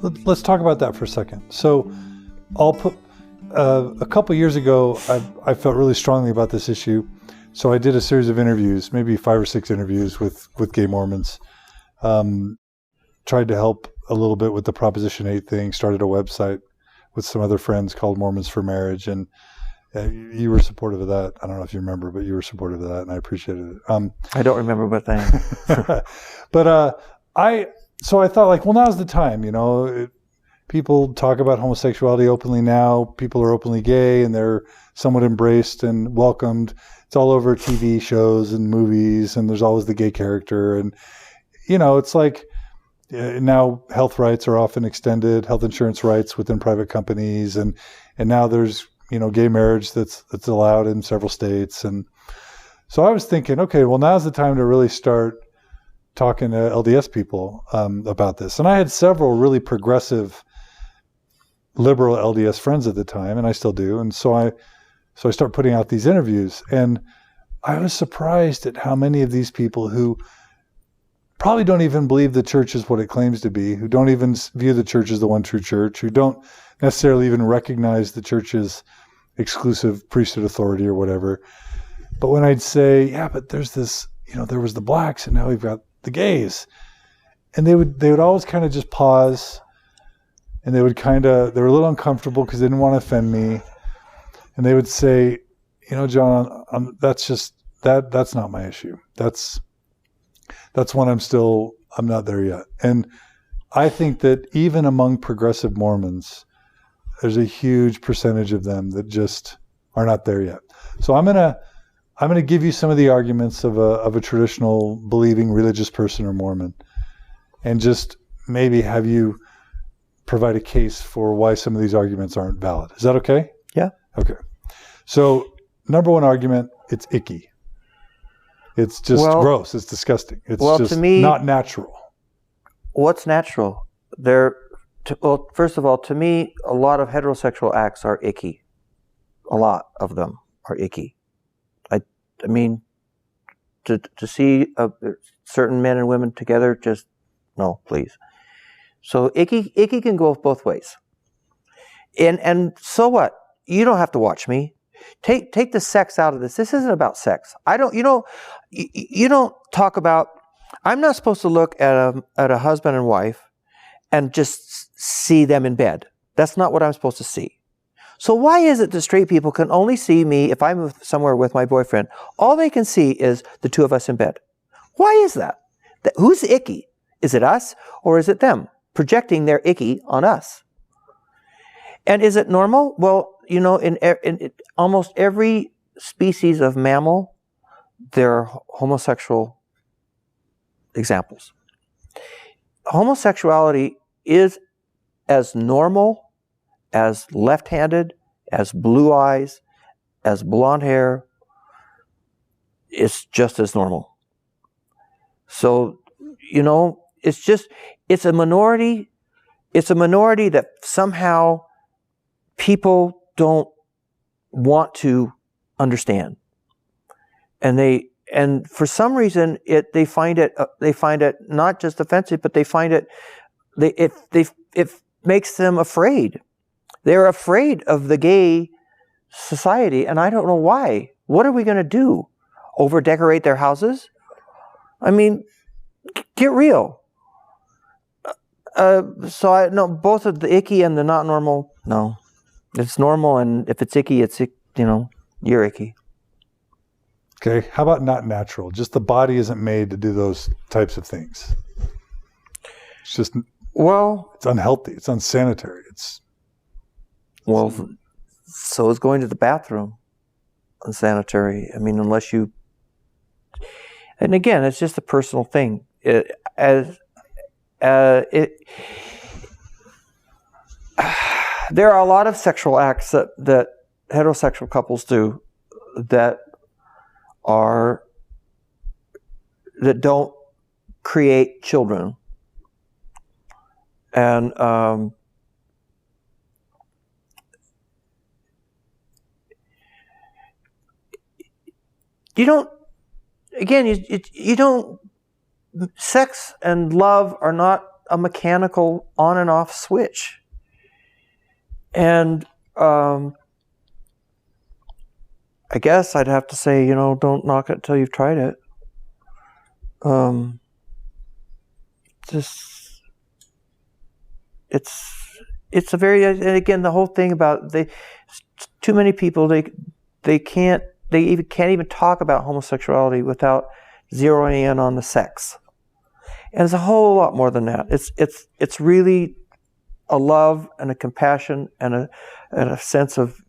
Let's talk about that for a second. So I'll put, a couple years ago, I felt really strongly about this issue. So I did a series of interviews, maybe 5 or 6 interviews with gay Mormons. Tried to help a little bit with the Proposition 8 thing, started a website with some other friends called Mormons for Marriage. And you were supportive of that. I don't know if you remember, but you were supportive of that, and I appreciated it. I don't remember what thing. But so I thought, like, well, now's the time, people talk about homosexuality openly now. People are openly gay, and they're somewhat embraced and welcomed. It's all over TV shows and movies, and there's always the gay character. And, it's like now health rights are often extended, health insurance rights within private companies. And now there's, gay marriage that's allowed in several states. And so I was thinking, okay, well, now's the time to really start talking to LDS people about this. And I had several really progressive, liberal LDS friends at the time, and I still do. And so I start putting out these interviews, and I was surprised at how many of these people who probably don't even believe the church is what it claims to be, who don't even view the church as the one true church, who don't necessarily even recognize the church's exclusive priesthood authority or whatever. But when I'd say, yeah, but there's this, there was the blacks and now we've got the gays. And they would always kind of just pause, and they were a little uncomfortable because they didn't want to offend me. And they would say, John, that's not my issue. That's one I'm not there yet. And I think that even among progressive Mormons, there's a huge percentage of them that just are not there yet. So I'm gonna give you some of the arguments of a traditional believing religious person or Mormon, and just maybe have you provide a case for why some of these arguments aren't valid. Is that okay? Yeah. Okay. So number one argument, it's icky. It's just gross. It's disgusting. It's just to me, not natural. What's natural? First of all, to me, a lot of heterosexual acts are icky. A lot of them are icky. I mean, to see certain men and women together, just no, please. So icky can go both ways. And so what? You don't have to watch me. Take the sex out of this. This isn't about sex. You don't talk about. I'm not supposed to look at a husband and wife and just see them in bed. That's not what I'm supposed to see. So why is it that straight people can only see me if I'm somewhere with my boyfriend? All they can see is the two of us in bed. Why is that? Who's icky? Is it us or is it them projecting their icky on us? And is it normal? Well, in almost every species of mammal, there are homosexual examples. Homosexuality is as normal as left-handed, as blue eyes, as blonde hair. It's just as normal. So, it's a minority. It's a minority that somehow people don't want to understand. And for some reason, they find it not just offensive, but they find it makes them afraid. They're afraid of the gay society, and I don't know why. What are we going to do? Over-decorate their houses? I mean, get real. So I know both of the icky and the not normal. No, it's normal, and if it's icky, you're icky. Okay, how about not natural? Just the body isn't made to do those types of things. It's just, it's unhealthy. It's unsanitary. So is going to the bathroom unsanitary. I mean, unless you, and again, it's just a personal thing. There are a lot of sexual acts that heterosexual couples do that don't create children. And you don't, sex and love are not a mechanical on and off switch. And I guess I'd have to say, don't knock it till you've tried it. It's a very, and again, the whole thing about too many people, they can't even talk about homosexuality without zeroing in on the sex. And it's a whole lot more than that. It's really a love and a compassion and a sense of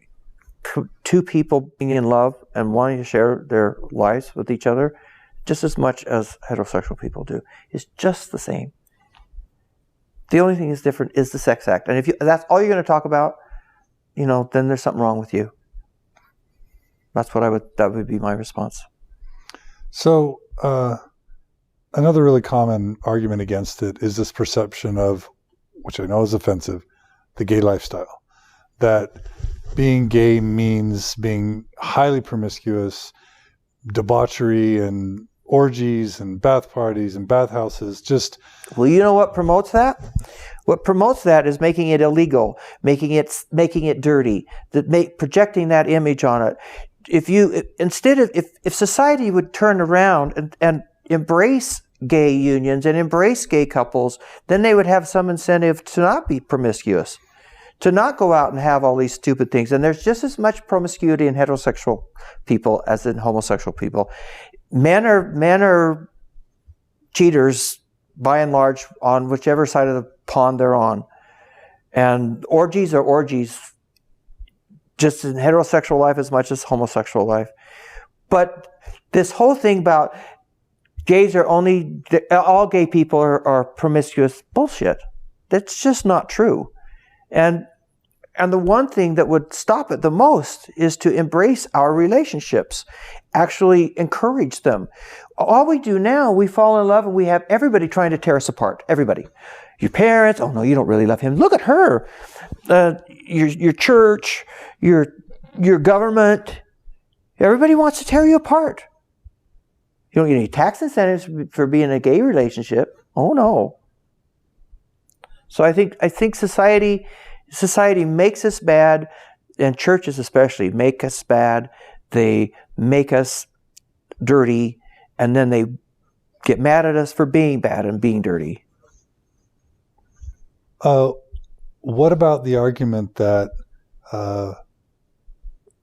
two people being in love and wanting to share their lives with each other just as much as heterosexual people do. It's just the same. The only thing that's different is the sex act. And if that's all you're going to talk about, then there's something wrong with you. That would be my response. So, another really common argument against it is this perception of, which I know is offensive, the gay lifestyle. That being gay means being highly promiscuous, debauchery and orgies and bath parties and bathhouses. Well, you know what promotes that? What promotes that is making it illegal, making it dirty, projecting that image on it. If society would turn around and embrace gay unions and embrace gay couples, then they would have some incentive to not be promiscuous, to not go out and have all these stupid things. And there's just as much promiscuity in heterosexual people as in homosexual people. Men are cheaters by and large on whichever side of the pond they're on. And orgies are orgies just in heterosexual life as much as homosexual life. But this whole thing about all gay people are promiscuous, bullshit. That's just not true. And the one thing that would stop it the most is to embrace our relationships, actually encourage them. All we do now, we fall in love and we have everybody trying to tear us apart. Everybody. Your parents, oh no, you don't really love him. Look at her. Your church, your government. Everybody wants to tear you apart. You don't get any tax incentives for being in a gay relationship. Oh no. So I think society makes us bad, and churches especially make us bad. They make us dirty, and then they get mad at us for being bad and being dirty. What about the argument that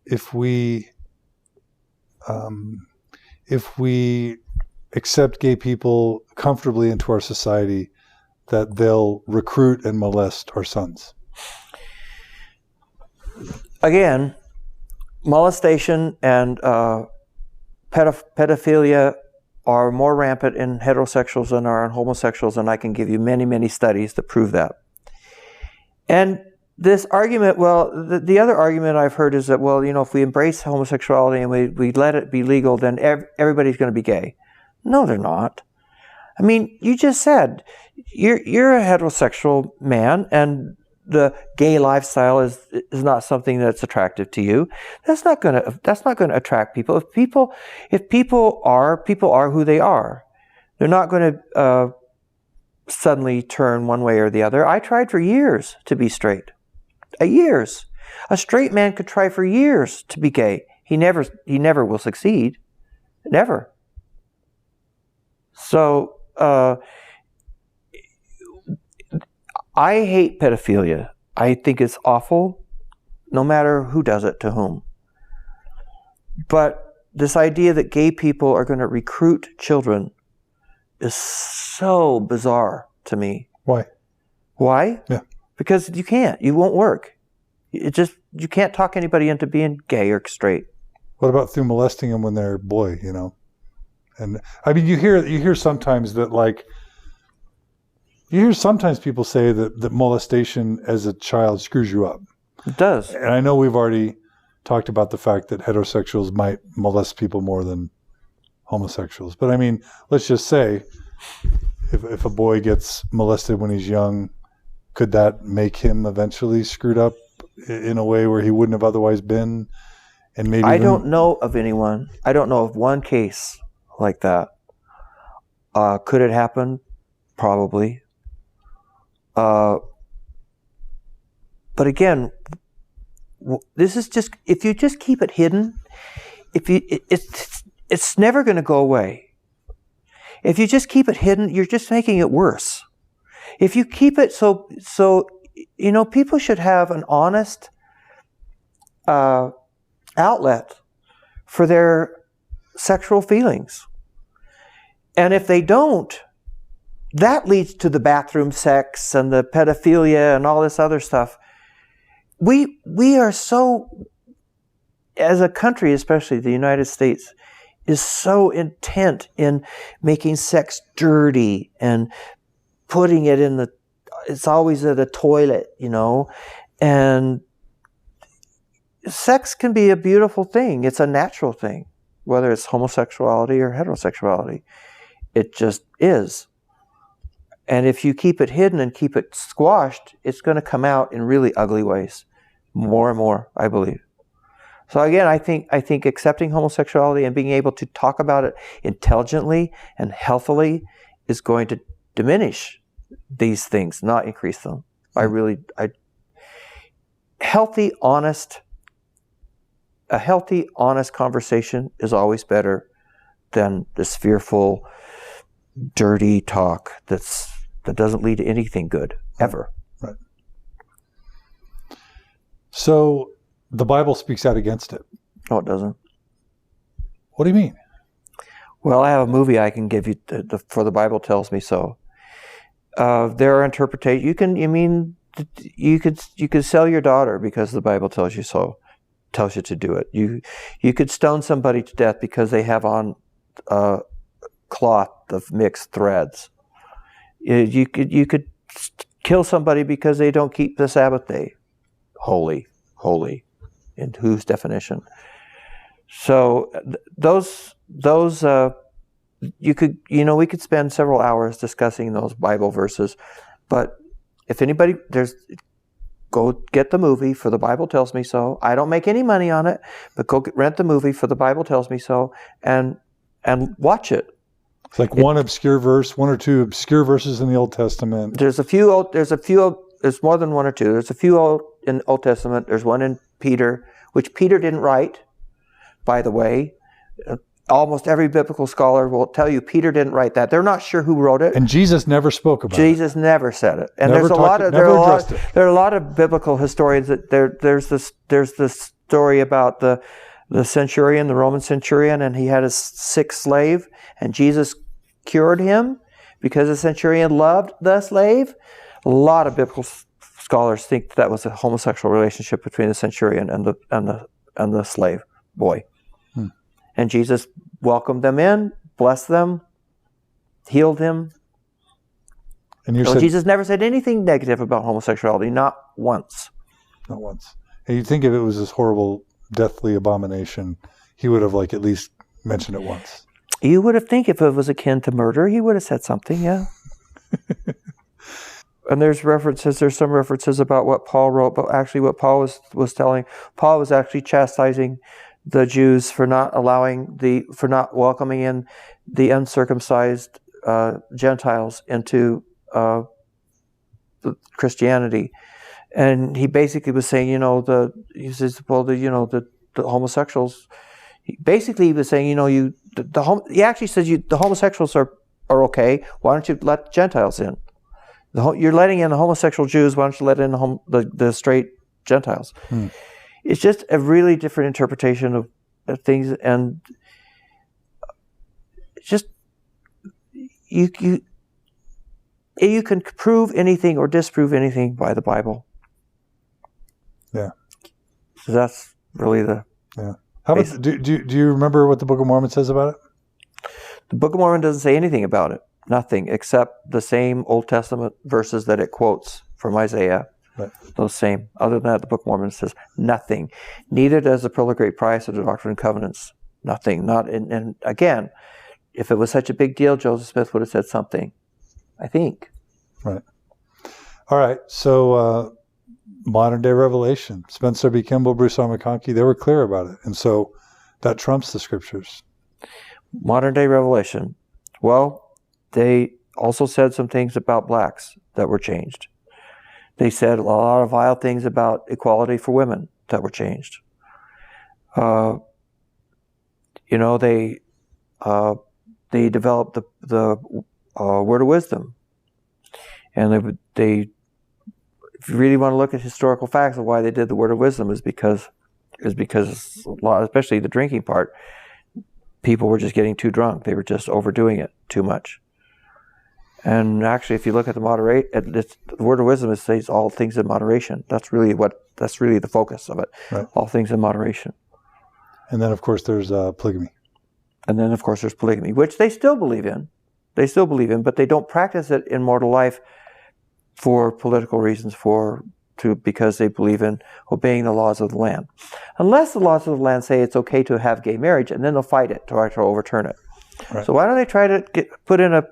if we accept gay people comfortably into our society, that they'll recruit and molest our sons? Again, molestation and pedophilia are more rampant in heterosexuals than are in homosexuals, and I can give you many, many studies that prove that. And this argument, the other argument I've heard is that, if we embrace homosexuality and we let it be legal, then everybody's going to be gay. No, they're not. I mean, you just said you're a heterosexual man, and the gay lifestyle is not something that's attractive to you. That's not going to attract people. If people are who they are. They're not going to suddenly turn one way or the other. I tried for years to be straight. Years. A straight man could try for years to be gay. He never will succeed. Never. So I hate pedophilia. I think it's awful, no matter who does it to whom. But this idea that gay people are going to recruit children is so bizarre to me. Why? Why? Yeah. Because you can't. You won't work. You can't talk anybody into being gay or straight. What about through molesting them when they're a boy, And I mean, you hear sometimes that sometimes people say that molestation as a child screws you up. It does. And I know we've already talked about the fact that heterosexuals might molest people more than homosexuals. But I mean, let's just say if a boy gets molested when he's young, could that make him eventually screwed up in a way where he wouldn't have otherwise been? And maybe I don't know of anyone. I don't know of one case like that. Could it happen? Probably. But again, this is just, if you just keep it hidden, it's never going to go away. If you just keep it hidden, you're just making it worse. If you keep it so people should have an honest outlet for their sexual feelings. And if they don't, that leads to the bathroom sex and the pedophilia and all this other stuff. We are so, as a country, especially the United States, is so intent in making sex dirty and putting it in it's always at a toilet, and sex can be a beautiful thing. It's a natural thing, whether it's homosexuality or heterosexuality. It just is. And if you keep it hidden and keep it squashed, it's going to come out in really ugly ways, more and more, I believe. So again, I think accepting homosexuality and being able to talk about it intelligently and healthily is going to diminish these things, not increase them. A healthy, honest conversation is always better than this fearful, dirty talk that doesn't lead to anything good, ever. Right. So the Bible speaks out against it. No, it doesn't. What do you mean? Well, I have a movie I can give you for The Bible Tells Me So. There are interpretations. You could sell your daughter because the Bible tells you so, tells you to do it. You could stone somebody to death because they have on cloth of mixed threads. You could kill somebody because they don't keep the Sabbath day holy, in whose definition? So we could spend several hours discussing those Bible verses, but if anybody, go get the movie For the Bible Tells Me So. I don't make any money on it, but go rent the movie For the Bible Tells Me So and watch it. It's like one or two obscure verses in the Old Testament. There's more than one or two. There's a few in Old Testament. There's one in Peter, which Peter didn't write, by the way. Almost every biblical scholar will tell you Peter didn't write that. They're not sure who wrote it. And Jesus never spoke about it. Jesus never said it. And there are a lot of biblical historians that there's this story about the centurion, the Roman centurion, and he had a sick slave, and Jesus cured him because the centurion loved the slave. A lot of biblical scholars think that was a homosexual relationship between the centurion and the slave boy. And Jesus welcomed them in, blessed them, healed him. And Jesus never said anything negative about homosexuality, not once. Not once. And you'd think if it was this horrible, deathly abomination, he would have at least mentioned it once. You would have think if it was akin to murder, he would have said something, yeah. And there's some references about what Paul wrote, but actually what Paul was telling. Paul was actually chastising the Jews for not welcoming in the uncircumcised Gentiles into Christianity, and he basically was saying, the homosexuals. He was saying, he actually says the homosexuals are okay. Why don't you let Gentiles in? You're letting in the homosexual Jews. Why don't you let in the straight Gentiles? It's just a really different interpretation of things, and just you can prove anything or disprove anything by the Bible. Yeah. So that's really yeah. How about do you remember what the Book of Mormon says about it? The Book of Mormon doesn't say anything about it. Nothing except the same Old Testament verses that it quotes from Isaiah. Right. Those same. Other than that, the Book of Mormon says nothing. Neither does the Pearl of Great Price or the Doctrine and Covenants. Nothing. And again, if it was such a big deal, Joseph Smith would have said something, I think. Right. All right. So modern day revelation. Spencer B. Kimball, Bruce R. McConkie, they were clear about it. And so that trumps the scriptures. Modern day revelation. Well, they also said some things about blacks that were changed. They said a lot of vile things about equality for women that were changed. You know, they developed the word of wisdom, and they if you really want to look at historical facts of why they did the word of wisdom is because a lot, especially the drinking part, people were just getting too drunk. They were just overdoing it too much. And actually, if you look at the word of wisdom, it says all things in moderation. That's really the focus of it. Right. All things in moderation. And then, of course, there's polygamy. And then, of course, there's polygamy, which they still believe in. But they don't practice it in mortal life for political reasons, because they believe in obeying the laws of the land. Unless the laws of the land say it's okay to have gay marriage, and then they'll fight it, try to overturn it. Right. So why don't they try to put in a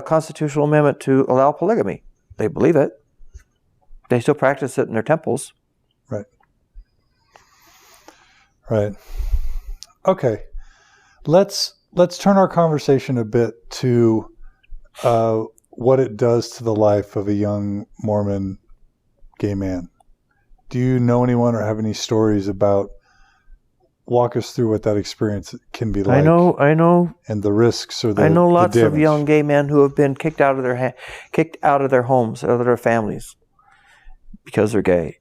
constitutional amendment to allow polygamy? They believe it. They still practice it in their temples. Right. Right. Okay. Let's turn our conversation a bit to what it does to the life of a young Mormon gay man. Do you know anyone or have any stories about? Walk us through what that experience can be like. I know, and the risks or the I know lots of young gay men who have been kicked out of their homes, out of their families, because they're gay,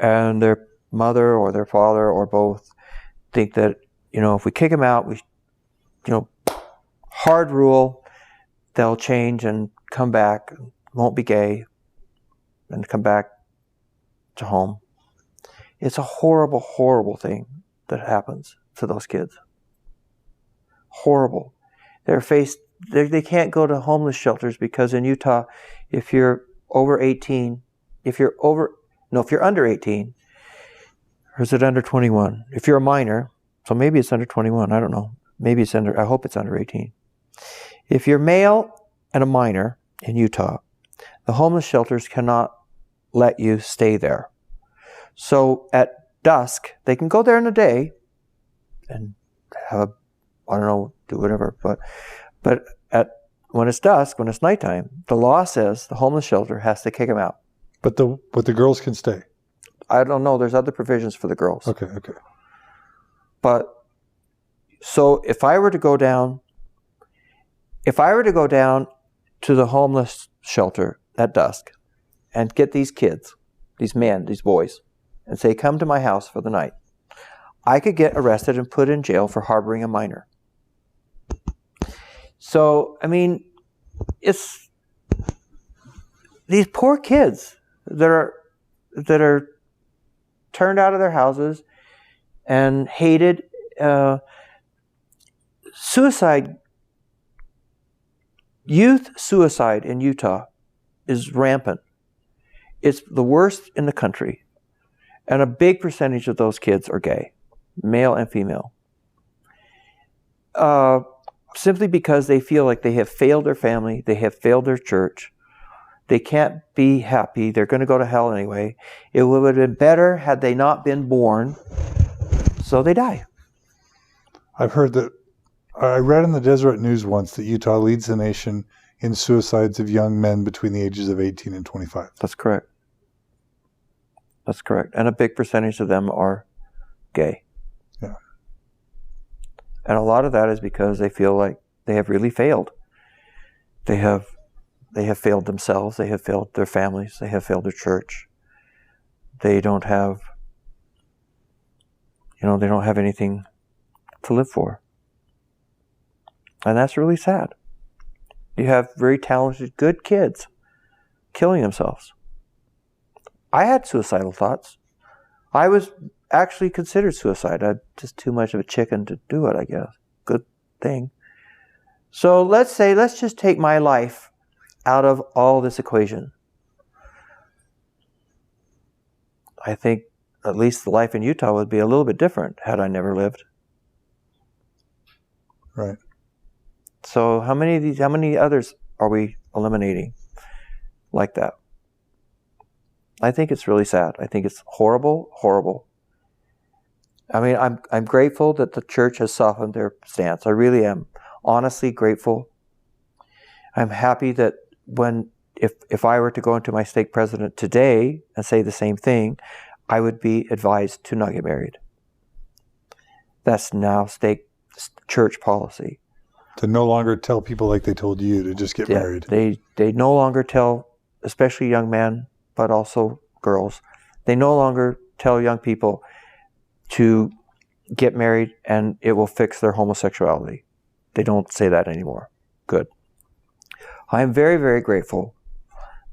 and their mother or their father or both think that if we kick them out, hard rule, they'll change and come back, won't be gay, and come back to home. It's a horrible, horrible thing that happens to those kids. Horrible. They can't go to homeless shelters because in Utah, if you're under 18, or is it under 21? If you're a minor, so maybe it's under 21, I don't know. I hope it's under 18. If you're male and a minor in Utah, the homeless shelters cannot let you stay there. So at dusk, they can go there in the day and do whatever. But when it's dusk, when it's nighttime, the law says the homeless shelter has to kick them out. But the girls can stay. I don't know. There's other provisions for the girls. Okay. But so if I were to go down to the homeless shelter at dusk and get these kids, these boys, and say, come to my house for the night, I could get arrested and put in jail for harboring a minor. So, it's these poor kids that are turned out of their houses and hated. Youth suicide in Utah is rampant. It's the worst in the country. And a big percentage of those kids are gay, male and female. Simply because they feel like they have failed their family, they have failed their church, they can't be happy, they're going to go to hell anyway. It would have been better had they not been born, so they die. I've heard that, I read in the Deseret News once that Utah leads the nation in suicides of young men between the ages of 18 and 25. That's correct. And a big percentage of them are gay. Yeah. And a lot of that is because they feel like they have really failed. They have failed themselves. They have failed their families. They have failed their church. They don't have, they don't have anything to live for. And that's really sad. You have very talented, good kids killing themselves. I had suicidal thoughts. I was actually considered suicide. I'm just too much of a chicken to do it, I guess. Good thing. So let's just take my life out of all this equation. I think at least the life in Utah would be a little bit different had I never lived. Right. So how many others are we eliminating like that? I think it's really sad. I think it's horrible, horrible. I'm grateful that the church has softened their stance. I really am honestly grateful. I'm happy that when if I were to go into my stake president today and say the same thing, I would be advised to not get married. That's now stake church policy. To no longer tell people like they told you to just get married. They no longer tell, especially young men, but also girls, they no longer tell young people to get married and it will fix their homosexuality. They don't say that anymore. Good. I am very, very grateful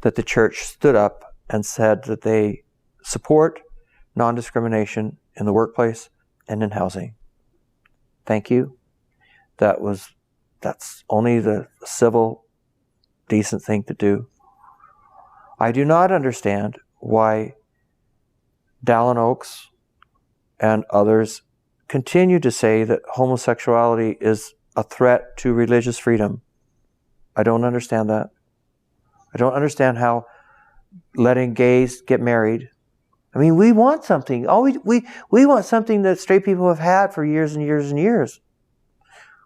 that the church stood up and said that they support non-discrimination in the workplace and in housing. Thank you. That's only the civil, decent thing to do. I do not understand why Dallin Oaks and others continue to say that homosexuality is a threat to religious freedom. I don't understand that. I don't understand how letting gays get married. I mean, we want something. We want something that straight people have had for years and years and years.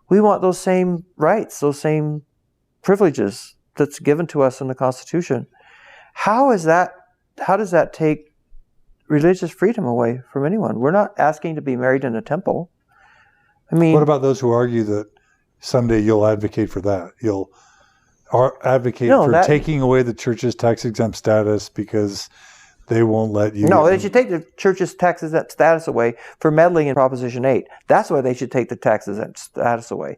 We want those same rights, those same privileges that's given to us in the Constitution. How does that take religious freedom away from anyone? We're not asking to be married in a temple. I mean, what about those who argue that someday you'll advocate for that? You'll advocate for taking away the church's tax-exempt status because they won't let you. No, they should take the church's tax-exempt status away for meddling in Proposition 8. That's why they should take the tax-exempt status away.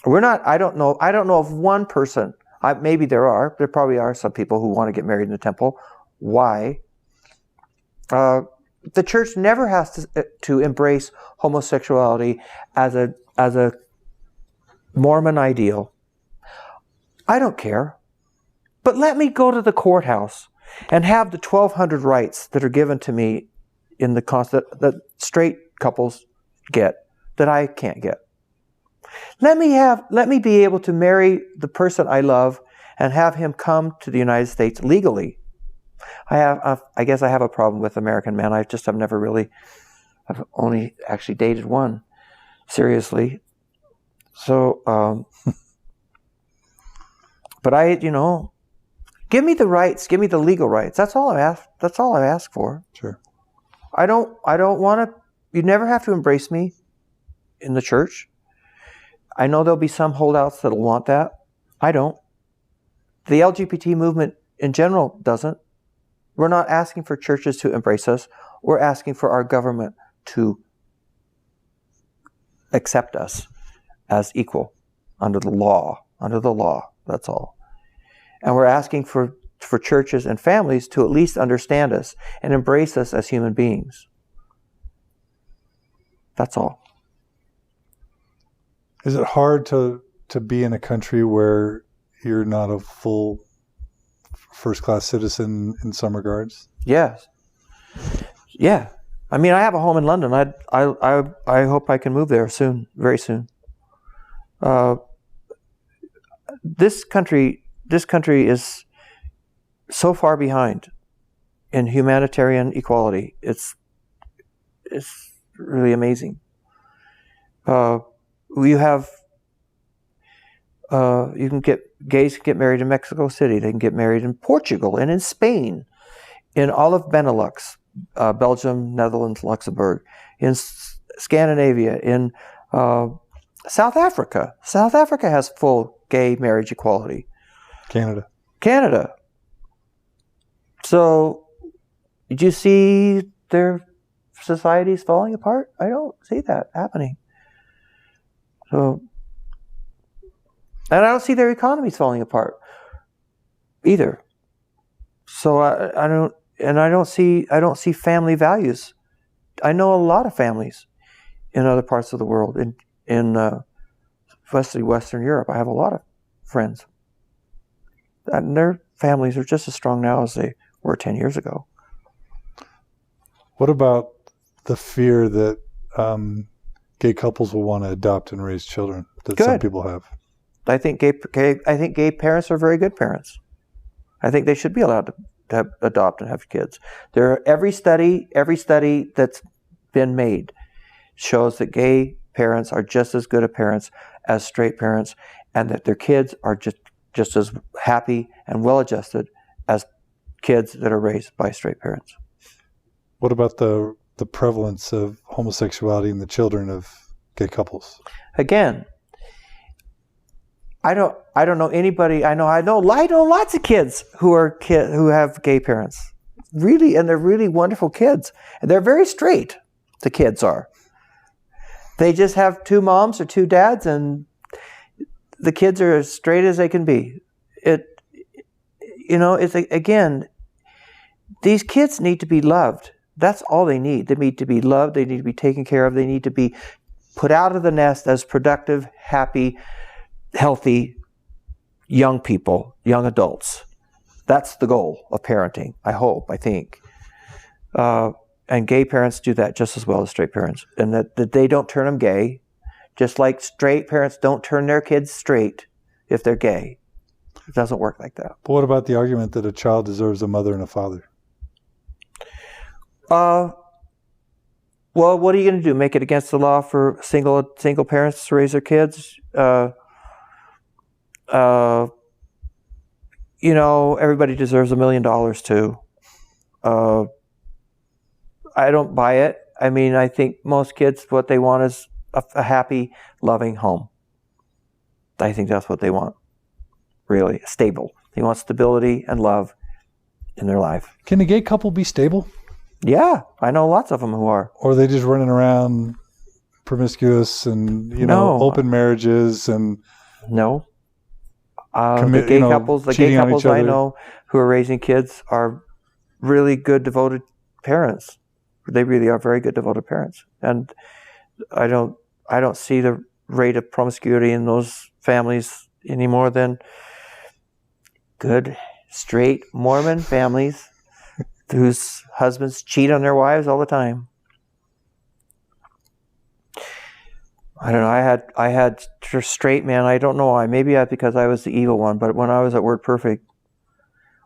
I don't know of one person. Maybe there probably are some people who want to get married in the temple. Why? The church never has to embrace homosexuality as a Mormon ideal. I don't care. But let me go to the courthouse and have the 1,200 rights that are given to me in the that straight couples get that I can't get. Let me be able to marry the person I love and have him come to the United States legally. I guess I have a problem with American men. I've only actually dated one seriously. So, but give me the rights, give me the legal rights. That's all I ask for. Sure. I don't want to. You never have to embrace me in the church. I know there'll be some holdouts that'll want that. I don't. The LGBT movement in general doesn't. We're not asking for churches to embrace us. We're asking for our government to accept us as equal under the law. Under the law, that's all. And we're asking for churches and families to at least understand us and embrace us as human beings. That's all. Is it hard to be in a country where you're not a full first-class citizen in some regards? Yes. Yeah. I mean, I have a home in London. I hope I can move there soon, very soon. This country is so far behind in humanitarian equality. It's really amazing. Gays can get married in Mexico City. They can get married in Portugal and in Spain, in all of Benelux, Belgium, Netherlands, Luxembourg, in Scandinavia, in South Africa. South Africa has full gay marriage equality. Canada. So, did you see their societies falling apart? I don't see that happening. So, and I don't see their economies falling apart either. So I don't see family values. I know a lot of families in other parts of the world, in especially Western Europe. I have a lot of friends, and their families are just as strong now as they were 10 years ago. What about the fear that gay couples will want to adopt and raise children that some people have? I think gay parents are very good parents. I think they should be allowed to adopt and have kids. Every study that's been made shows that gay parents are just as good of parents as straight parents, and that their kids are just as happy and well-adjusted as kids that are raised by straight parents. What about the prevalence of homosexuality in the children of gay couples? Again, I don't know anybody. I know lots of kids who have gay parents, really, and they're really wonderful kids. And they're very straight. The kids are. They just have two moms or two dads, and the kids are as straight as they can be. Again, these kids need to be loved. That's all they need. They need to be loved. They need to be taken care of. They need to be put out of the nest as productive, happy, healthy young people, young adults. That's the goal of parenting, I think. And gay parents do that just as well as straight parents. And that they don't turn them gay, just like straight parents don't turn their kids straight if they're gay. It doesn't work like that. But what about the argument that a child deserves a mother and a father? Well, what are you going to do? Make it against the law for single parents to raise their kids? Everybody deserves $1 million too. I don't buy it. I mean, I think most kids, what they want is a happy, loving home. I think that's what they want. Really, stable. They want stability and love in their life. Can a gay couple be stable? Yeah, I know lots of them who are. Or are they just running around promiscuous and, open marriages and... No. The gay couples I know who are raising kids are really good, devoted parents. They really are very good, devoted parents. And I don't see the rate of promiscuity in those families any more than good, straight Mormon families whose husbands cheat on their wives all the time. I don't know. I had straight men. I don't know why. Maybe because I was the evil one. But when I was at WordPerfect,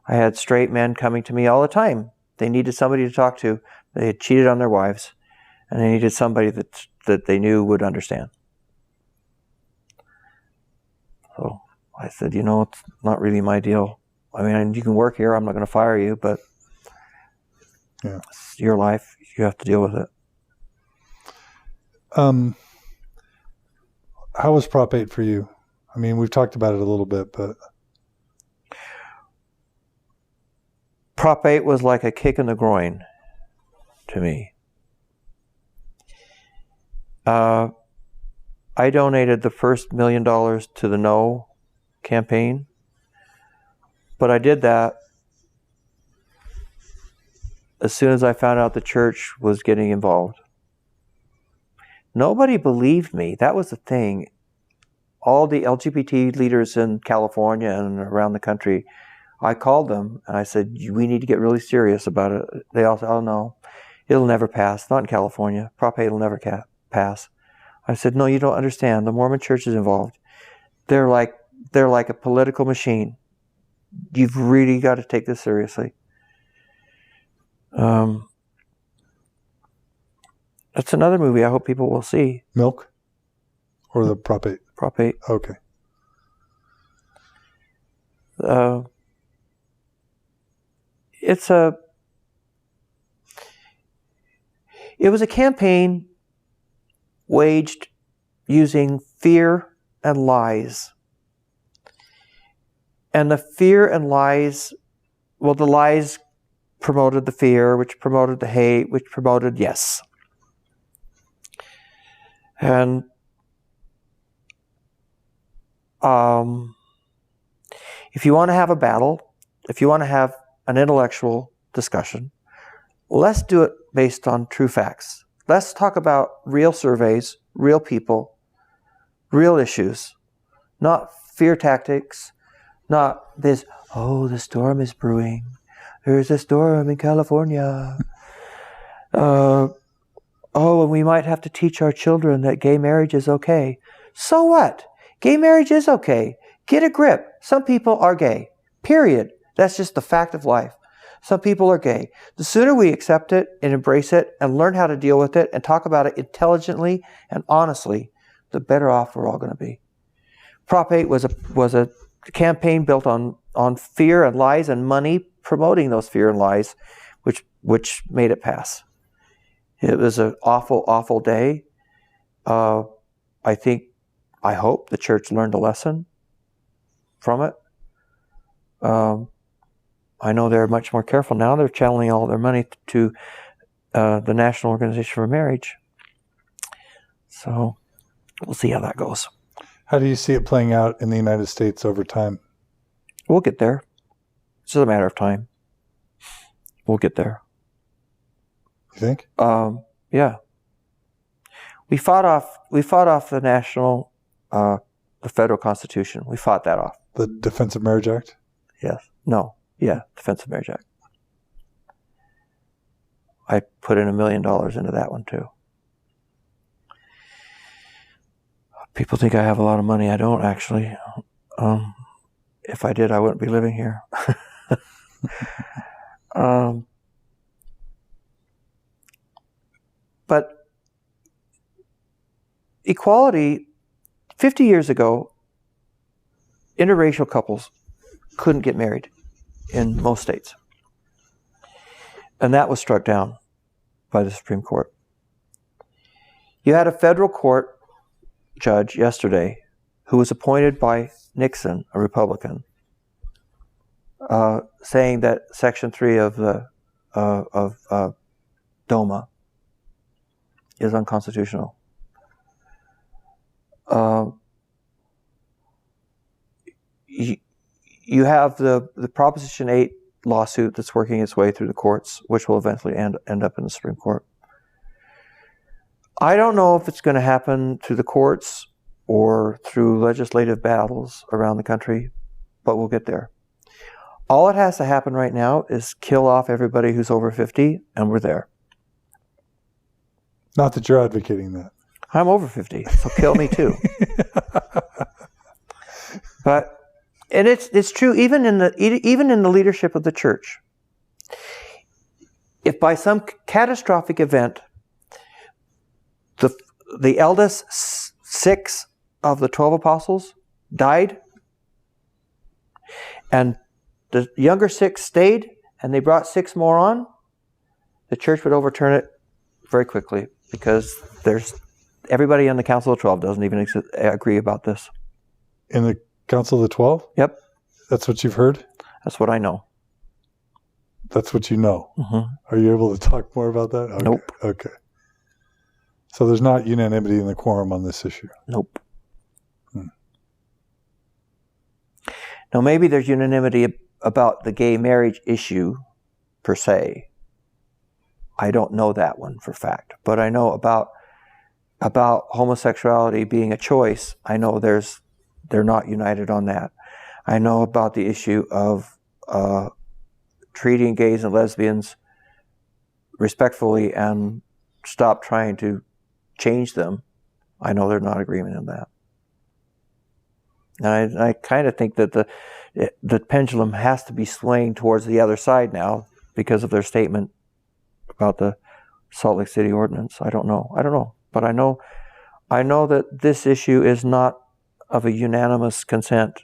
I had straight men coming to me all the time. They needed somebody to talk to. They had cheated on their wives, and they needed somebody that they knew would understand. So I said, it's not really my deal. I mean, you can work here. I'm not going to fire you, but it's your life. You have to deal with it. How was Prop 8 for you? I mean, we've talked about it a little bit, but... Prop 8 was like a kick in the groin to me. I donated the first $1 million to the No campaign, but I did that as soon as I found out the church was getting involved. Nobody believed me. That was the thing. All the LGBT leaders in California and around the country, I called them and I said, we need to get really serious about it. They all said, oh no, it'll never pass. Not in California. Prop 8 will never pass. I said, no, you don't understand. The Mormon church is involved. They're like a political machine. You've really got to take this seriously. That's another movie I hope people will see. Milk? Or the Prop 8? Prop 8. Okay. It was a campaign waged using fear and lies. And the fear and lies, the lies promoted the fear, which promoted the hate, which promoted yes. And if you want to have a battle, if you want to have an intellectual discussion, let's do it based on true facts. Let's talk about real surveys, real people, real issues, not fear tactics, not this, the storm is brewing. There's a storm in California. And we might have to teach our children that gay marriage is okay. So what? Gay marriage is okay. Get a grip. Some people are gay. Period. That's just the fact of life. Some people are gay. The sooner we accept it and embrace it and learn how to deal with it and talk about it intelligently and honestly, the better off we're all going to be. Prop 8 was a campaign built on on fear and lies and money promoting those fear and lies, which made it pass. It was an awful, awful day. I hope the church learned a lesson from it. I know they're much more careful now. They're channeling all their money to the National Organization for Marriage. So we'll see how that goes. How do you see it playing out in the United States over time? We'll get there. It's just a matter of time. We'll get there. You think? Yeah. We fought off the the federal Constitution. We fought that off. The Defense of Marriage Act? Yes. No. Yeah. Defense of Marriage Act. I put in $1 million into that one too. People think I have a lot of money. I don't actually. If I did, I wouldn't be living here. But equality, 50 years ago, interracial couples couldn't get married in most states. And that was struck down by the Supreme Court. You had a federal court judge yesterday who was appointed by Nixon, a Republican, saying that Section 3 of the DOMA is unconstitutional. You have the Proposition 8 lawsuit that's working its way through the courts, which will eventually end up in the Supreme Court. I don't know if it's going to happen through the courts or through legislative battles around the country, but we'll get there. All it has to happen right now is kill off everybody who's over 50, and we're there. Not that you're advocating that. I'm over 50, so kill me too. And it's true even in the leadership of the church. If by some catastrophic event the eldest 6 of the 12 apostles died, and the younger 6 stayed, and they brought 6 more on, the church would overturn it very quickly, because everybody in the Council of 12 doesn't even agree about this. In the Council of the 12? Yep. That's what you've heard? That's what I know. That's what you know? Mm-hmm. Are you able to talk more about that? Okay. Nope. Okay. So there's not unanimity in the quorum on this issue? Nope. Now, maybe there's unanimity about the gay marriage issue per se. I don't know that one for fact, but I know about homosexuality being a choice. I know they're not united on that. I know about the issue of treating gays and lesbians respectfully and stop trying to change them. I know they're not in agreement on that. And I kind of think that the pendulum has to be swaying towards the other side now because of their statement about the Salt Lake City ordinance. I don't know. But I know that this issue is not of a unanimous consent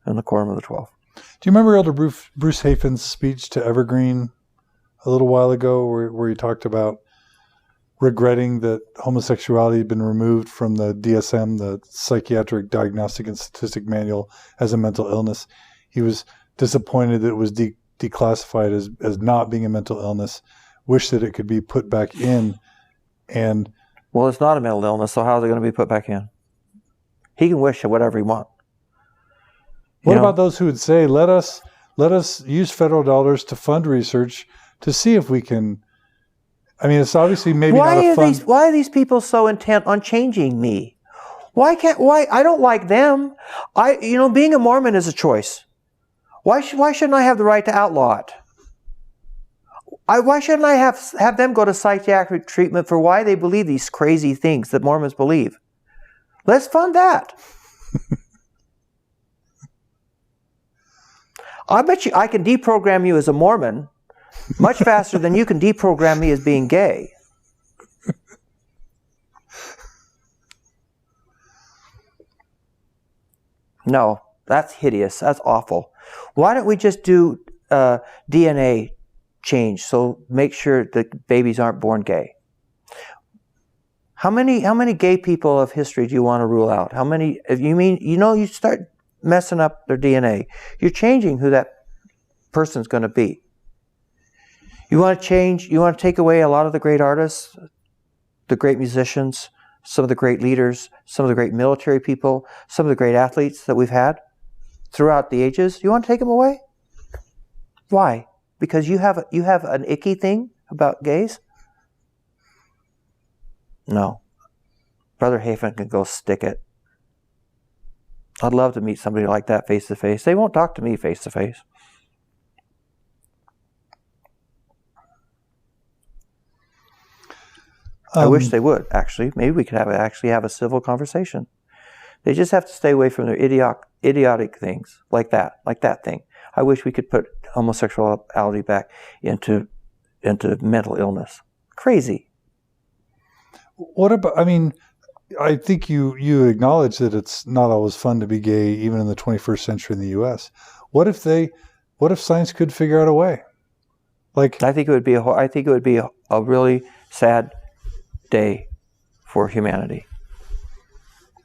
in the Quorum of the 12. Do you remember Elder Bruce Hafan's speech to Evergreen a little while ago where he talked about regretting that homosexuality had been removed from the DSM, the Psychiatric Diagnostic and Statistic Manual, as a mental illness? He was disappointed that it was declassified as not being a mental illness, wished that it could be put back in. And well, it's not a mental illness, so how is it going to be put back in? He can wish whatever he wants. What about those who would say, let us use federal dollars to fund research to see if we can... I mean, it's obviously maybe not a fun... Why are these people so intent on changing me? Why I don't like them. Being a Mormon is a choice. Why shouldn't I have the right to outlaw it? Why shouldn't I have them go to psychiatric treatment for why they believe these crazy things that Mormons believe? Let's fund that. I bet you I can deprogram you as a Mormon much faster than you can deprogram me as being gay. No, that's hideous. That's awful. Why don't we just do DNA change, so make sure that babies aren't born gay? How many gay people of history do you want to rule out? How many? If you mean, you start messing up their DNA, you're changing who that person's going to be. You want to take away a lot of the great artists, the great musicians, some of the great leaders, some of the great military people, some of the great athletes that we've had throughout the ages. You want to take them away? Why? Because you have an icky thing about gays? No. Brother Hafen can go stick it. I'd love to meet somebody like that face to face. They won't talk to me face to face. I wish they would, actually. Maybe we could actually have a civil conversation. They just have to stay away from their idiotic things like that thing. I wish we could put homosexuality back into mental illness. Crazy. What about, I think you acknowledge that it's not always fun to be gay, even in the 21st century in the U.S. What if science could figure out a way? Like, I think it would be a really sad day for humanity.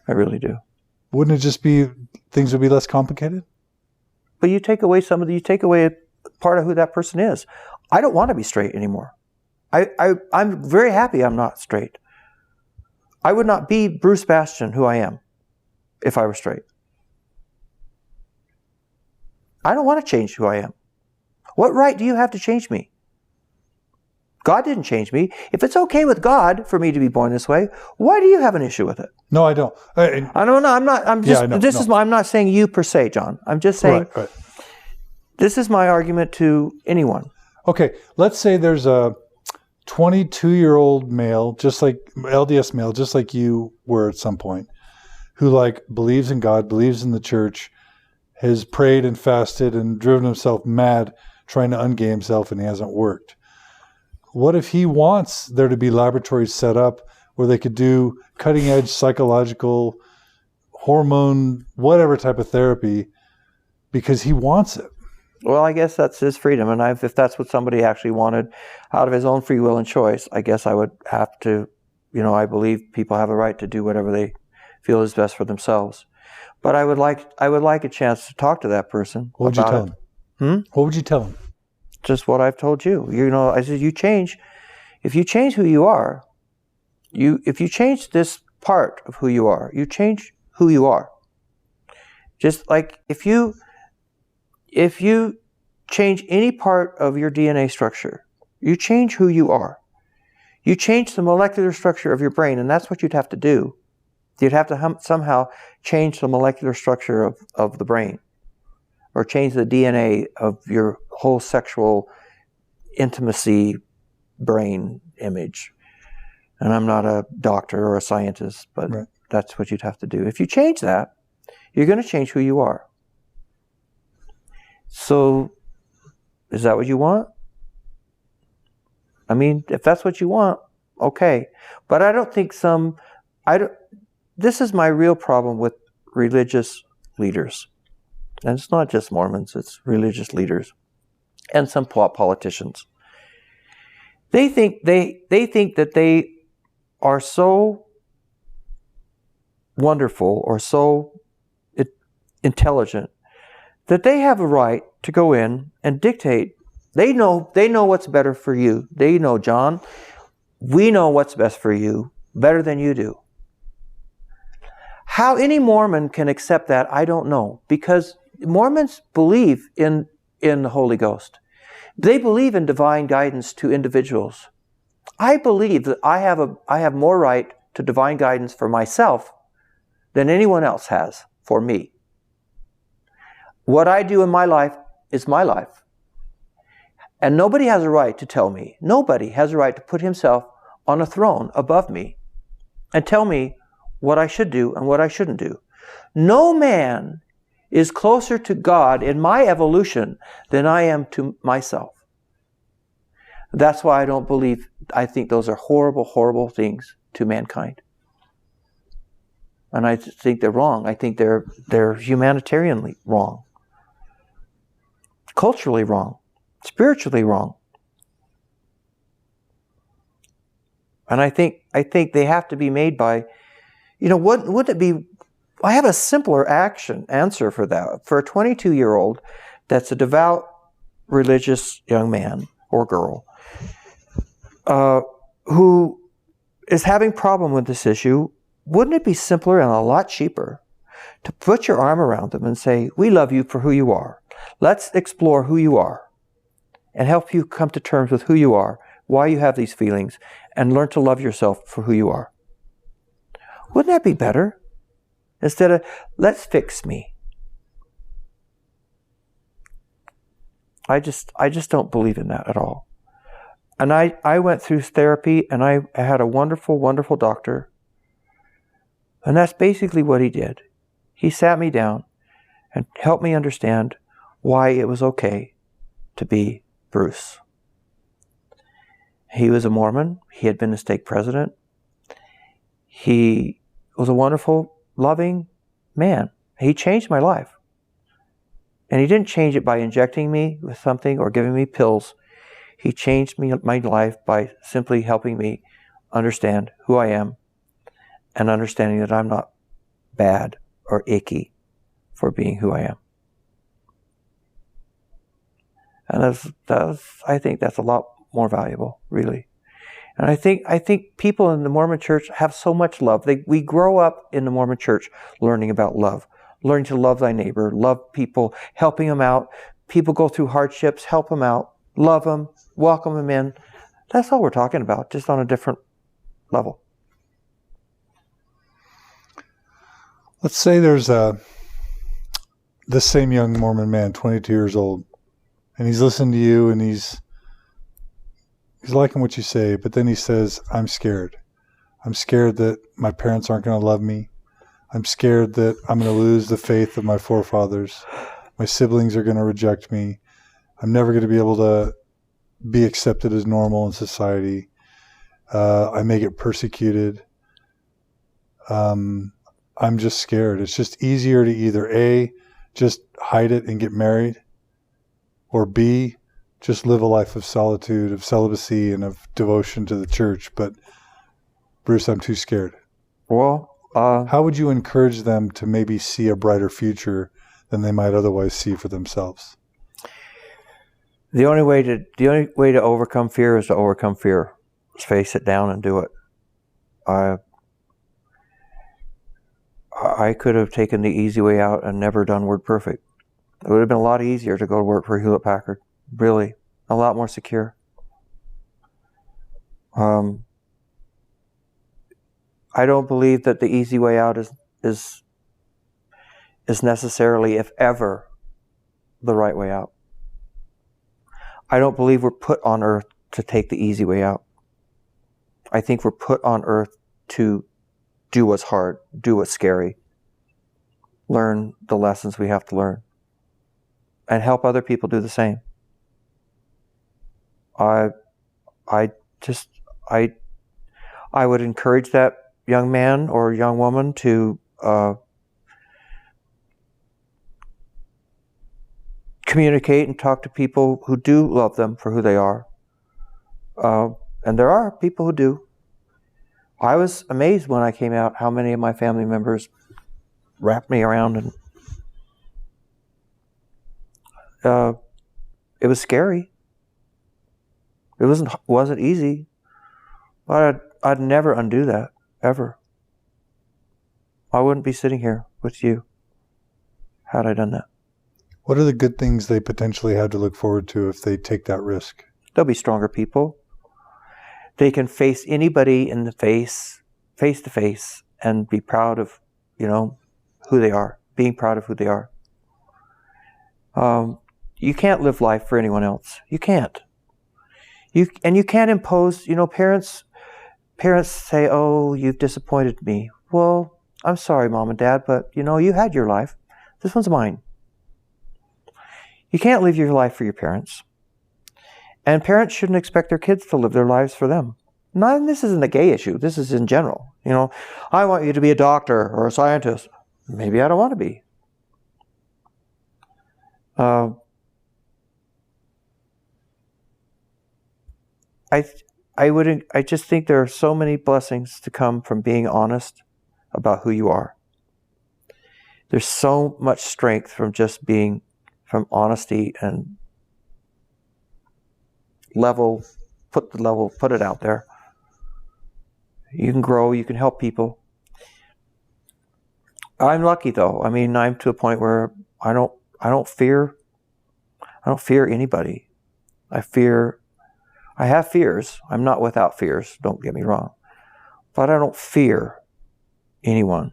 I really do. Wouldn't it just be, things would be less complicated? But you take away a part of who that person is. I don't want to be straight anymore. I'm very happy I'm not straight. I would not be Bw Bastion, who I am, if I were straight. I don't want to change who I am. What right do you have to change me? God didn't change me. If it's okay with God for me to be born this way, why do you have an issue with it? No, I don't. I don't know. I'm not saying you per se, John. I'm just saying right. This is my argument to anyone. Okay, let's say there's a 22-year-old male, just like LDS male, just like you were at some point, who believes in God, believes in the church, has prayed and fasted and driven himself mad trying to ungay himself, and he hasn't worked. What if he wants there to be laboratories set up where they could do cutting-edge psychological, hormone, whatever type of therapy because he wants it? Well, I guess that's his freedom. And if that's what somebody actually wanted out of his own free will and choice, I guess I would have to, I believe people have a right to do whatever they feel is best for themselves. But I would like a chance to talk to that person. What would you tell him? What would you tell him? Just what I've told you. I said, if you change who you are, if you change this part of who you are, you change who you are. Just like if you change any part of your DNA structure, you change who you are. You change the molecular structure of your brain, and that's what you'd have to do. You'd have to somehow change the molecular structure of the brain, or change the DNA of your whole sexual intimacy brain image. And I'm not a doctor or a scientist, but right. That's what you'd have to do. If you change that, you're going to change who you are. So, is that what you want? If that's what you want, okay. But I don't think this is my real problem with religious leaders. And it's not just Mormons, it's religious leaders and some politicians. They think that they are so wonderful or so intelligent that they have a right to go in and dictate. They know what's better for you. They know, John, we know what's best for you better than you do. How any Mormon can accept that, I don't know, because Mormons believe in the Holy Ghost. They believe in divine guidance to individuals. I believe that I have more right to divine guidance for myself than anyone else has for me. What I do in my life is my life. And nobody has a right to tell me, nobody has a right to put himself on a throne above me and tell me what I should do and what I shouldn't do. No man is closer to God in my evolution than I am to myself. That's why I think those are horrible, horrible things to mankind. And I think they're wrong. I think they're humanitarianly wrong. culturally wrong, spiritually wrong. And I think they have to be made by, wouldn't it be, I have a simpler answer for that. For a 22-year-old that's a devout, religious young man or girl who is having problem with this issue, wouldn't it be simpler and a lot cheaper to put your arm around them and say, we love you for who you are. Let's explore who you are and help you come to terms with who you are, why you have these feelings, and learn to love yourself for who you are. Wouldn't that be better? Instead of, let's fix me. I just don't believe in that at all. And I went through therapy, and I had a wonderful, wonderful doctor. And that's basically what he did. He sat me down and helped me understand why it was okay to be Bruce. He was a Mormon. He had been a stake president. He was a wonderful, loving man. He changed my life. And he didn't change it by injecting me with something or giving me pills. He changed my life by simply helping me understand who I am and understanding that I'm not bad or icky for being who I am. And I think that's a lot more valuable, really. And I think people in the Mormon church have so much love. We grow up in the Mormon church learning about love, learning to love thy neighbor, love people, helping them out. People go through hardships, help them out, love them, welcome them in. That's all we're talking about, just on a different level. Let's say there's this same young Mormon man, 22 years old, and he's listening to you, and he's liking what you say, but then he says, I'm scared. I'm scared that my parents aren't going to love me. I'm scared that I'm going to lose the faith of my forefathers. My siblings are going to reject me. I'm never going to be able to be accepted as normal in society. I may get persecuted. I'm just scared. It's just easier to either A, just hide it and get married, or B, just live a life of solitude, of celibacy, and of devotion to the church. But Bruce, I'm too scared. Well, how would you encourage them to maybe see a brighter future than they might otherwise see for themselves? The only way to overcome fear is to overcome fear. Just face it down and do it. I could have taken the easy way out and never done WordPerfect. It would have been a lot easier to go to work for Hewlett-Packard. Really, a lot more secure. I don't believe that the easy way out is necessarily, if ever, the right way out. I don't believe we're put on earth to take the easy way out. I think we're put on earth to do what's hard, do what's scary, learn the lessons we have to learn, and help other people do the same. I would encourage that young man or young woman to communicate and talk to people who do love them for who they are. And there are people who do. I was amazed when I came out how many of my family members wrapped me around, and it was scary. It wasn't easy, but I'd never undo that, ever. I wouldn't be sitting here with you had I done that. What are the good things they potentially have to look forward to if they take that risk? They'll be stronger people. They can face anybody in the face to face, and be proud of, who they are, being proud of who they are. You can't live life for anyone else. You can't. You can't impose, parents say, oh, you've disappointed me. Well, I'm sorry, Mom and Dad, but, you had your life. This one's mine. You can't live your life for your parents. And parents shouldn't expect their kids to live their lives for them. This isn't a gay issue. This is in general. I want you to be a doctor or a scientist. Maybe I don't want to be. I just think there are so many blessings to come from being honest about who you are. There's so much strength from just being, from honesty and put it out there. You can grow, you can help people. I'm lucky though. I mean, I'm to a point where I don't fear anybody. I have fears. I'm not without fears, don't get me wrong. But I don't fear anyone.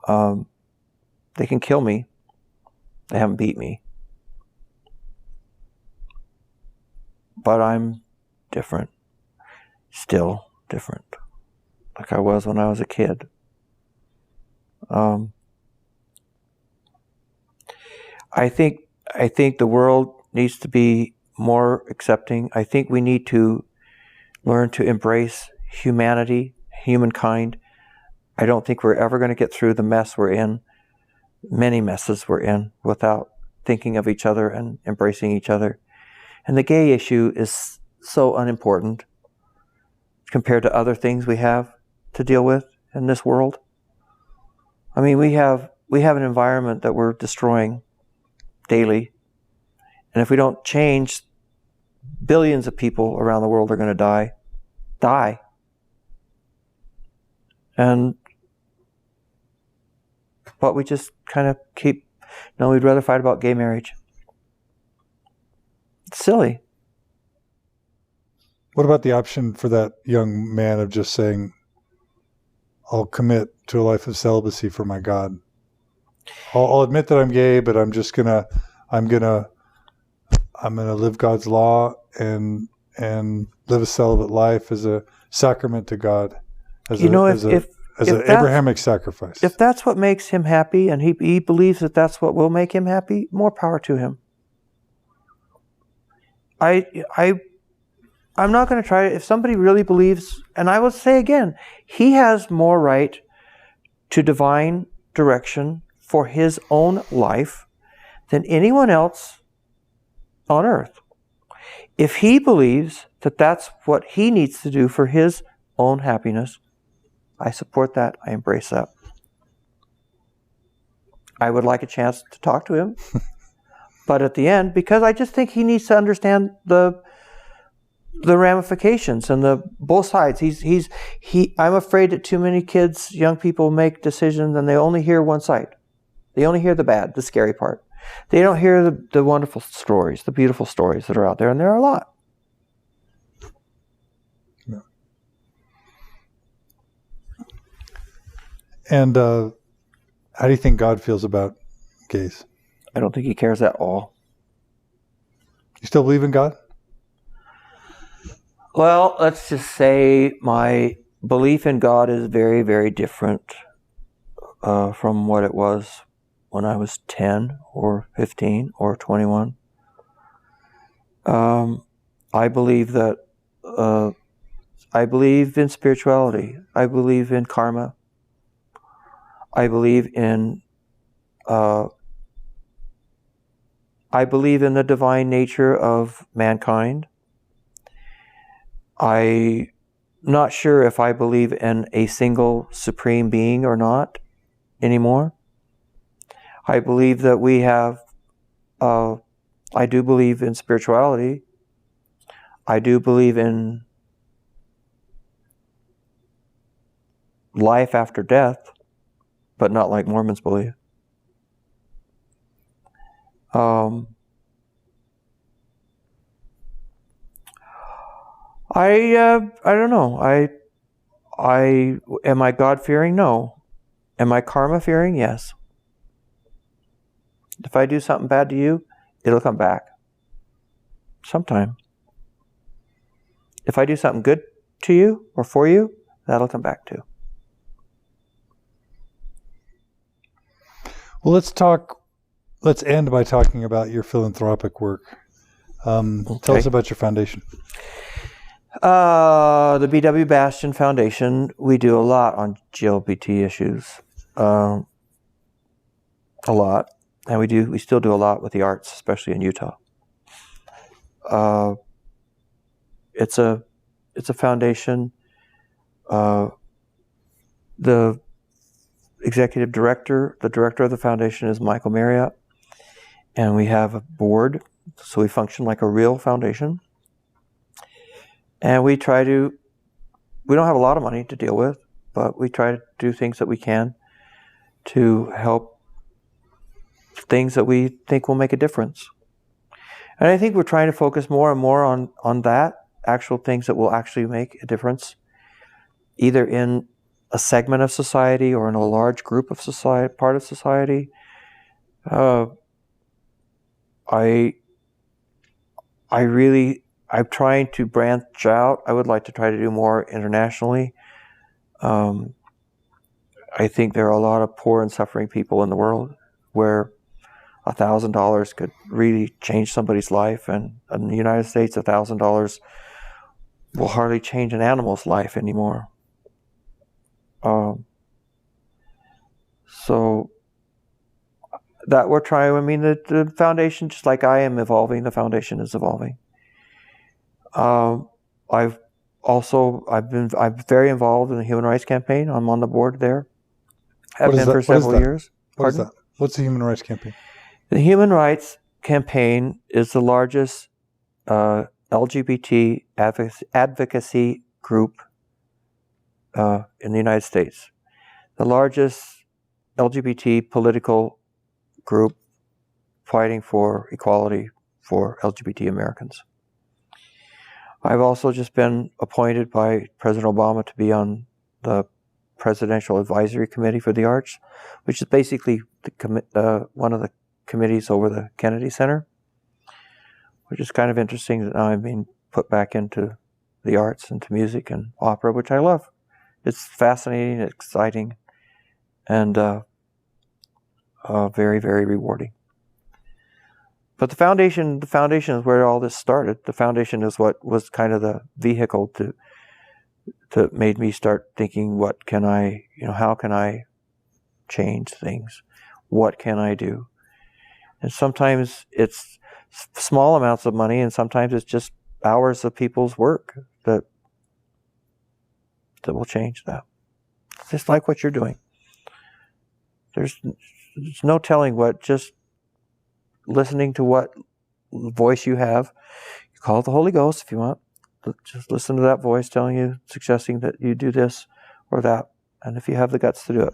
They can kill me. They haven't beat me. But I'm different. Still different. Like I was when I was a kid. I think the world needs to be more accepting. I think we need to learn to embrace humanity, humankind. I don't think we're ever going to get through the mess we're in, many messes we're in, without thinking of each other and embracing each other. And the gay issue is so unimportant compared to other things we have to deal with in this world. I mean, we have an environment that we're destroying daily. And if we don't change, billions of people around the world are going to die. But we just kind of we'd rather fight about gay marriage. It's silly. What about the option for that young man of just saying, I'll commit to a life of celibacy for my God. I'll admit that I'm gay, but I'm gonna live God's law and live a celibate life as a sacrament to God, as an Abrahamic sacrifice. If that's what makes him happy, and he believes that that's what will make him happy, more power to him. I'm not going to try it. If somebody really believes, and I will say again, he has more right to divine direction for his own life than anyone else on earth. If he believes that that's what he needs to do for his own happiness, I support that. I embrace that. I would like a chance to talk to him. But at the end, because I just think he needs to understand the ramifications and the both sides. I'm afraid that too many kids, young people, make decisions and they only hear one side. They only hear the bad, the scary part. They don't hear the wonderful stories, the beautiful stories that are out there, and there are a lot. Yeah. And how do you think God feels about gays? I don't think he cares at all. You still believe in God? Well, let's just say my belief in God is very, very different from what it was when I was 10 or 15 or 21. I believe that I believe in spirituality. I believe in karma. I believe in the divine nature of mankind. I'm not sure if I believe in a single supreme being or not anymore. I believe that we have, I do believe in spirituality. I do believe in life after death, but not like Mormons believe. I don't know. Am I God-fearing? No. Am I karma-fearing? Yes. If I do something bad to you, it'll come back. Sometime. If I do something good to you or for you, that'll come back too. Well, let's end by talking about your philanthropic work. Tell us about your foundation. The Bw Bastion Foundation, we do a lot on LGBT issues. A lot. And we still do a lot with the arts, especially in Utah. It's a foundation. The executive director, the director of the foundation is Michael Marriott, and we have a board, so we function like a real foundation. And we don't have a lot of money to deal with, but we try to do things that we can to help things that we think will make a difference. And I think we're trying to focus more and more on that, actual things that will actually make a difference, either in a segment of society or in a large group of society, part of society. I'm trying to branch out. I would like to try to do more internationally. I think there are a lot of poor and suffering people in the world where $1,000 could really change somebody's life, and in the United States, $1,000 will hardly change an animal's life anymore. So that we're trying. I mean, the foundation, just like I am evolving, the foundation is evolving. I'm very involved in the Human Rights Campaign. I'm on the board there. Have been for several years. What is that? What's the Human Rights Campaign? The Human Rights Campaign is the largest LGBT advocacy group in the United States. The largest LGBT political group fighting for equality for LGBT Americans. I've also just been appointed by President Obama to be on the Presidential Advisory Committee for the Arts, which is basically one of the committees over the Kennedy Center, which is kind of interesting that now I'm being put back into the arts, into music and opera, which I love. It's fascinating, exciting, and very, very rewarding. But the foundation is where all this started. The foundation is what was kind of the vehicle that made me start thinking, how can I change things? What can I do? And sometimes it's small amounts of money, and sometimes it's just hours of people's work that will change that. Just like what you're doing. There's no telling what, just listening to what voice you have. You call it the Holy Ghost if you want. But just listen to that voice telling you, suggesting that you do this or that, and if you have the guts to do it.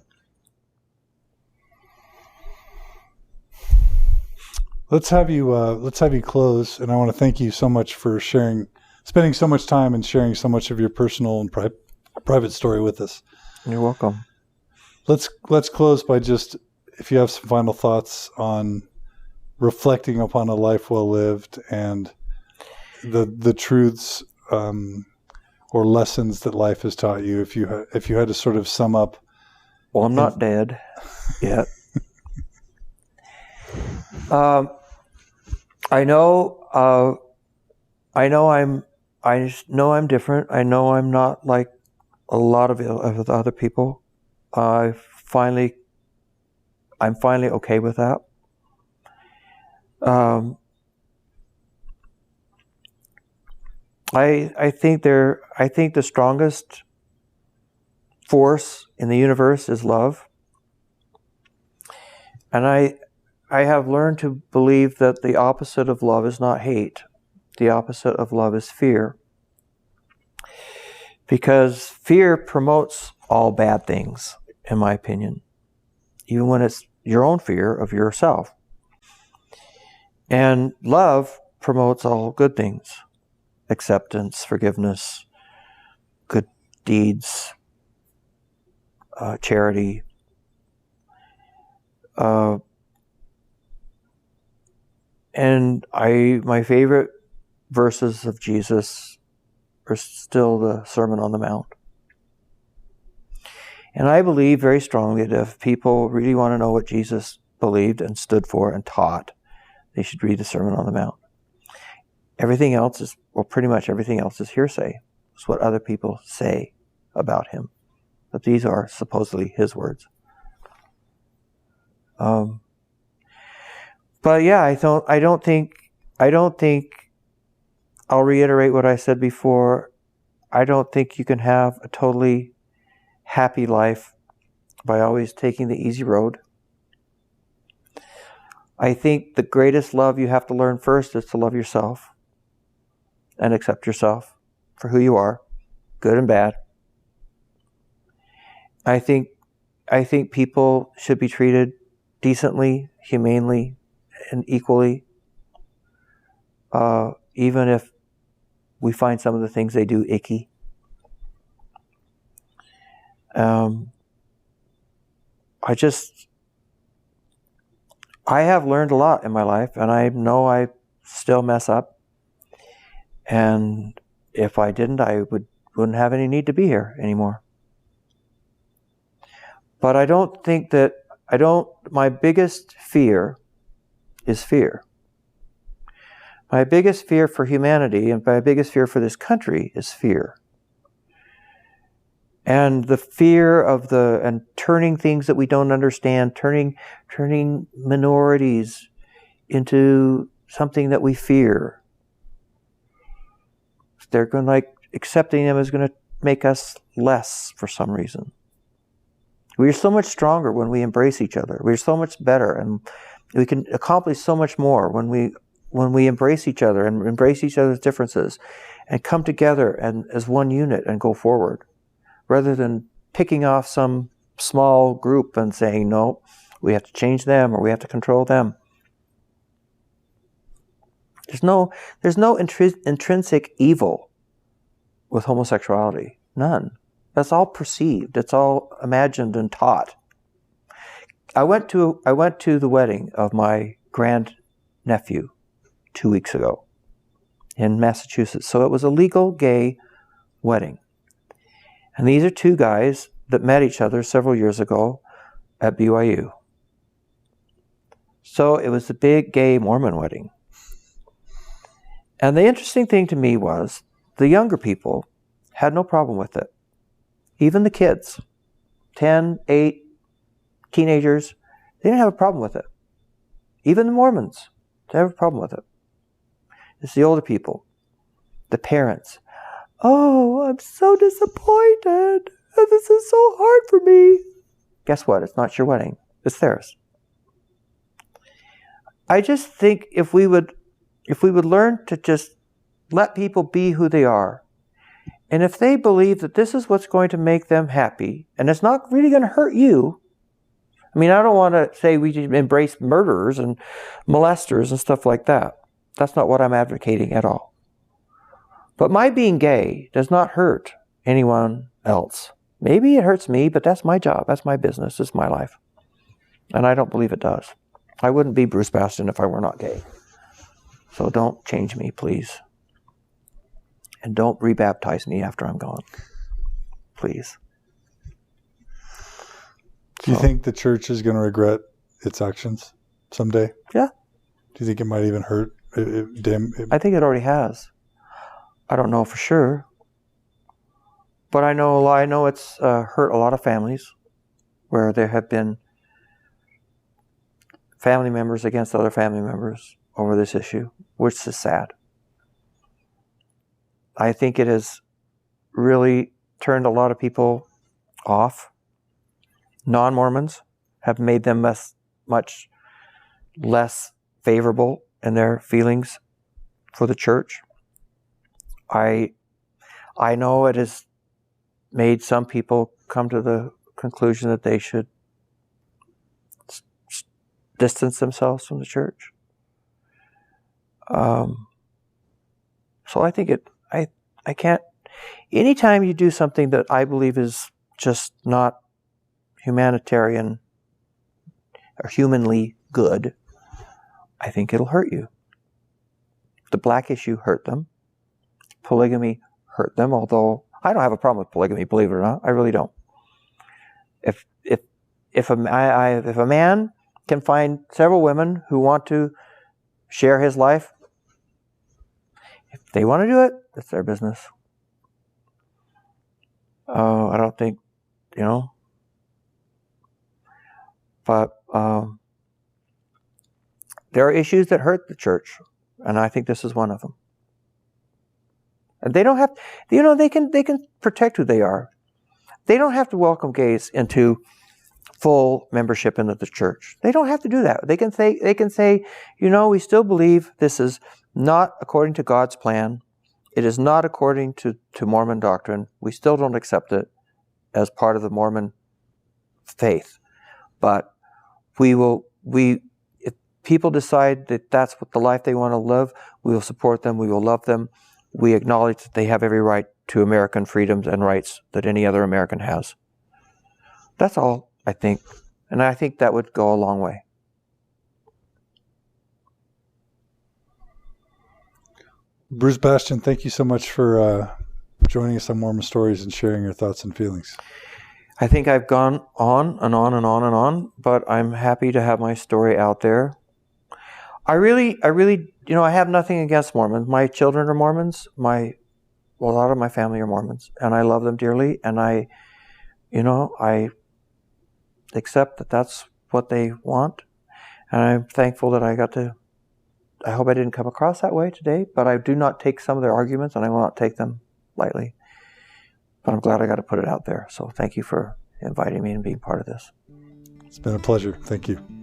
Let's have you close, and I want to thank you so much for spending so much time and sharing so much of your personal and private story with us. You're welcome. Let's close by just, if you have some final thoughts on reflecting upon a life well lived and the truths or lessons that life has taught you. If you had to sort of sum up. Well, I'm not dead yet. I know I'm different. I know I'm not like a lot of other people. I'm finally okay with that. I think the strongest force in the universe is love, and I have learned to believe that the opposite of love is not hate. The opposite of love is fear. Because fear promotes all bad things, in my opinion, even when it's your own fear of yourself. And love promotes all good things: acceptance, forgiveness, good deeds, charity. And my favorite verses of Jesus are still the Sermon on the Mount. And I believe very strongly that if people really want to know what Jesus believed and stood for and taught, they should read the Sermon on the Mount. Everything else pretty much everything else is hearsay. It's what other people say about him. But these are supposedly his words. But yeah, I don't think I'll reiterate what I said before. I don't think you can have a totally happy life by always taking the easy road. I think the greatest love you have to learn first is to love yourself and accept yourself for who you are, good and bad. I think people should be treated decently, humanely, and equally, even if we find some of the things they do icky. I have learned a lot in my life, and I know I still mess up. And if I didn't, I wouldn't have any need to be here anymore. But I don't think that, my biggest fear is fear. My biggest fear for humanity and my biggest fear for this country is fear. And the fear of and turning things that we don't understand, turning minorities into something that we fear. They're going to accepting them is going to make us less for some reason. We are so much stronger when we embrace each other. We are so much better, and we can accomplish so much more when we embrace each other and embrace each other's differences and come together and as one unit and go forward, rather than picking off some small group and saying, no, we have to change them or we have to control them. There's no intrinsic evil with homosexuality. None. That's all perceived. It's all imagined and taught. I went to the wedding of my grandnephew 2 weeks ago in Massachusetts. So it was a legal gay wedding. And these are two guys that met each other several years ago at BYU. So it was a big gay Mormon wedding. And the interesting thing to me was the younger people had no problem with it. Even the kids, 10, 8, teenagers, they didn't have a problem with it. Even the Mormons, they have a problem with it. It's the older people, the parents. Oh, I'm so disappointed. This is so hard for me. Guess what? It's not your wedding. It's theirs. I just think if we would learn to just let people be who they are, and if they believe that this is what's going to make them happy, and it's not really going to hurt you. I mean, I don't want to say we should embrace murderers and molesters and stuff like that. That's not what I'm advocating at all. But my being gay does not hurt anyone else. Maybe it hurts me, but that's my job. That's my business. It's my life. And I don't believe it does. I wouldn't be Bw Bastion if I were not gay. So don't change me, please. And don't rebaptize me after I'm gone. Please. Do you think the church is going to regret its actions someday? Yeah. Do you think it might even hurt? I think it already has. I don't know for sure. But I know it's hurt a lot of families where there have been family members against other family members over this issue, which is sad. I think it has really turned a lot of people off. Non-Mormons have made them much less favorable in their feelings for the church. I know it has made some people come to the conclusion that they should distance themselves from the church. So I think I can't. Anytime you do something that I believe is just not humanitarian or humanly good, I think it'll hurt you. The black issue hurt them. Polygamy hurt them, although I don't have a problem with polygamy, believe it or not. I really don't. If a man can find several women who want to share his life, if they want to do it, it's their business. I don't think, but there are issues that hurt the church, and I think this is one of them. And they don't have, they can protect who they are. They don't have to welcome gays into full membership into the church. They don't have to do that. They can say, we still believe this is not according to God's plan. It is not according to Mormon doctrine. We still don't accept it as part of the Mormon faith. But if people decide that that's what the life they want to live, we will support them. We will love them. We acknowledge that they have every right to American freedoms and rights that any other American has. That's all, I think. And I think that would go a long way. Bw Bastion, thank you so much for joining us on Mormon Stories and sharing your thoughts and feelings. I think I've gone on and on and on and on, but I'm happy to have my story out there. I really, I have nothing against Mormons. My children are Mormons. A lot of my family are Mormons, and I love them dearly. And I accept that that's what they want. And I'm thankful that I hope I didn't come across that way today, but I do not take some of their arguments, and I will not take them lightly. But I'm glad I got to put it out there. So thank you for inviting me and being part of this. It's been a pleasure. Thank you.